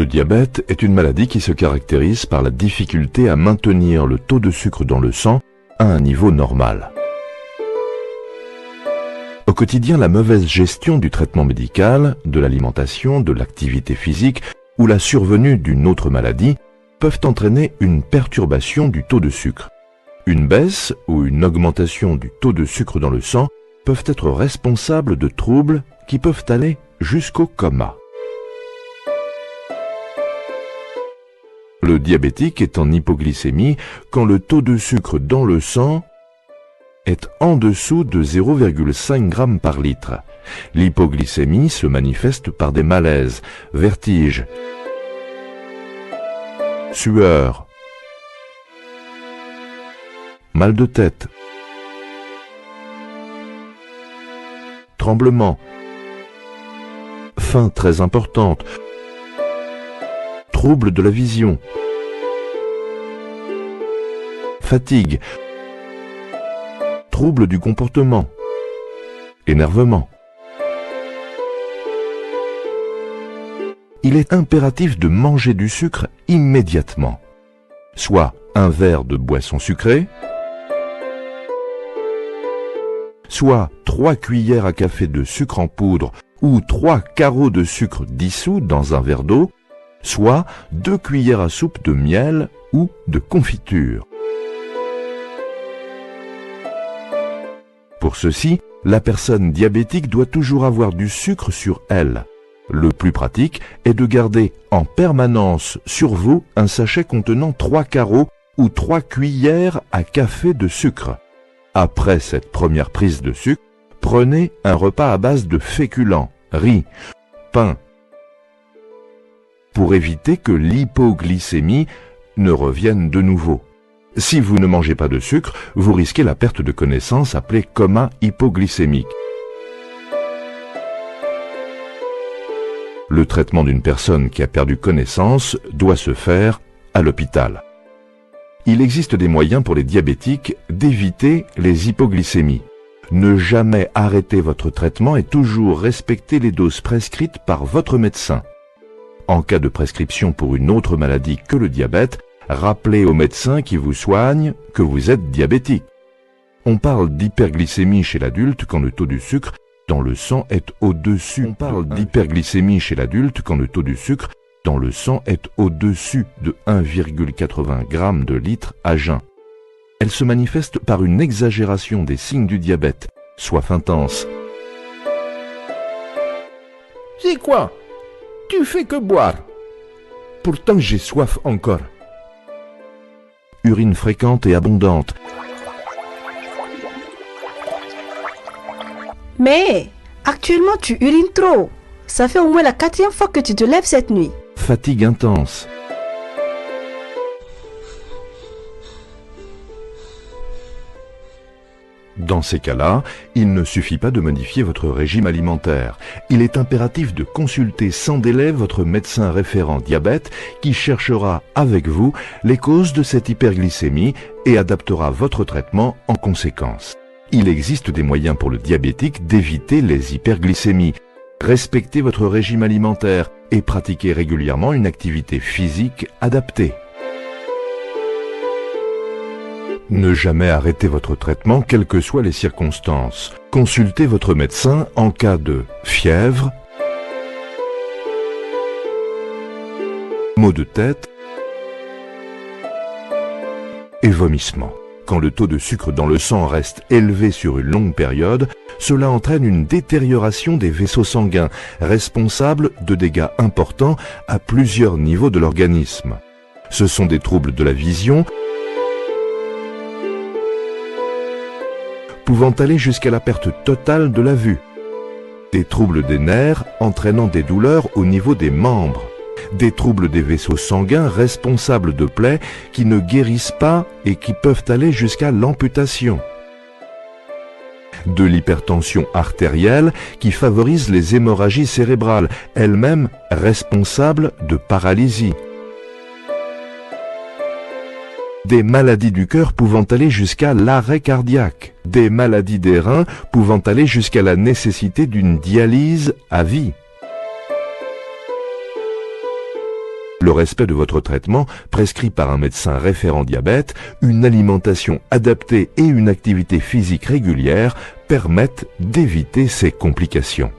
Le diabète est une maladie qui se caractérise par la difficulté à maintenir le taux de sucre dans le sang à un niveau normal. Au quotidien, la mauvaise gestion du traitement médical, de l'alimentation, de l'activité physique ou la survenue d'une autre maladie peuvent entraîner une perturbation du taux de sucre. Une baisse ou une augmentation du taux de sucre dans le sang peuvent être responsables de troubles qui peuvent aller jusqu'au coma. Le diabétique est en hypoglycémie quand le taux de sucre dans le sang est en dessous de 0,5 g par litre. L'hypoglycémie se manifeste par des malaises, vertiges, sueur, mal de tête, tremblements, faim très importante, troubles de la vision, fatigue, troubles du comportement, énervement. Il est impératif de manger du sucre immédiatement, soit un verre de boisson sucrée, soit 3 cuillères à café de sucre en poudre ou 3 carreaux de sucre dissous dans un verre d'eau, soit 2 cuillères à soupe de miel ou de confiture. Pour ceci, la personne diabétique doit toujours avoir du sucre sur elle. Le plus pratique est de garder en permanence sur vous un sachet contenant 3 carreaux ou 3 cuillères à café de sucre. Après cette première prise de sucre, prenez un repas à base de féculents, riz, pain, pour éviter que l'hypoglycémie ne revienne de nouveau. Si vous ne mangez pas de sucre, vous risquez la perte de connaissance appelée coma hypoglycémique. Le traitement d'une personne qui a perdu connaissance doit se faire à l'hôpital. Il existe des moyens pour les diabétiques d'éviter les hypoglycémies. Ne jamais arrêter votre traitement et toujours respecter les doses prescrites par votre médecin. En cas de prescription pour une autre maladie que le diabète, rappelez au médecin qui vous soigne que vous êtes diabétique. On parle d'hyperglycémie chez l'adulte quand le taux du sucre dans le sang est au-dessus. On parle d'hyperglycémie chez l'adulte quand le taux du sucre dans le sang est au-dessus de 1,80 g de litre à jeun. Elle se manifeste par une exagération des signes du diabète, soif intense. C'est quoi? Tu fais que boire. Pourtant j'ai soif encore. Urine fréquente et abondante. Mais actuellement tu urines trop. Ça fait au moins la 4e fois que tu te lèves cette nuit. Fatigue intense. Dans ces cas-là, il ne suffit pas de modifier votre régime alimentaire. Il est impératif de consulter sans délai votre médecin référent diabète qui cherchera avec vous les causes de cette hyperglycémie et adaptera votre traitement en conséquence. Il existe des moyens pour le diabétique d'éviter les hyperglycémies. Respectez votre régime alimentaire et pratiquez régulièrement une activité physique adaptée. Ne jamais arrêter votre traitement, quelles que soient les circonstances. Consultez votre médecin en cas de fièvre, maux de tête et vomissements. Quand le taux de sucre dans le sang reste élevé sur une longue période, cela entraîne une détérioration des vaisseaux sanguins, responsable de dégâts importants à plusieurs niveaux de l'organisme. Ce sont des troubles de la vision, pouvant aller jusqu'à la perte totale de la vue. Des troubles des nerfs entraînant des douleurs au niveau des membres. Des troubles des vaisseaux sanguins responsables de plaies qui ne guérissent pas et qui peuvent aller jusqu'à l'amputation. De l'hypertension artérielle qui favorise les hémorragies cérébrales, elles-mêmes responsables de paralysie. Des maladies du cœur pouvant aller jusqu'à l'arrêt cardiaque, des maladies des reins pouvant aller jusqu'à la nécessité d'une dialyse à vie. Le respect de votre traitement, prescrit par un médecin référent diabète, une alimentation adaptée et une activité physique régulière permettent d'éviter ces complications.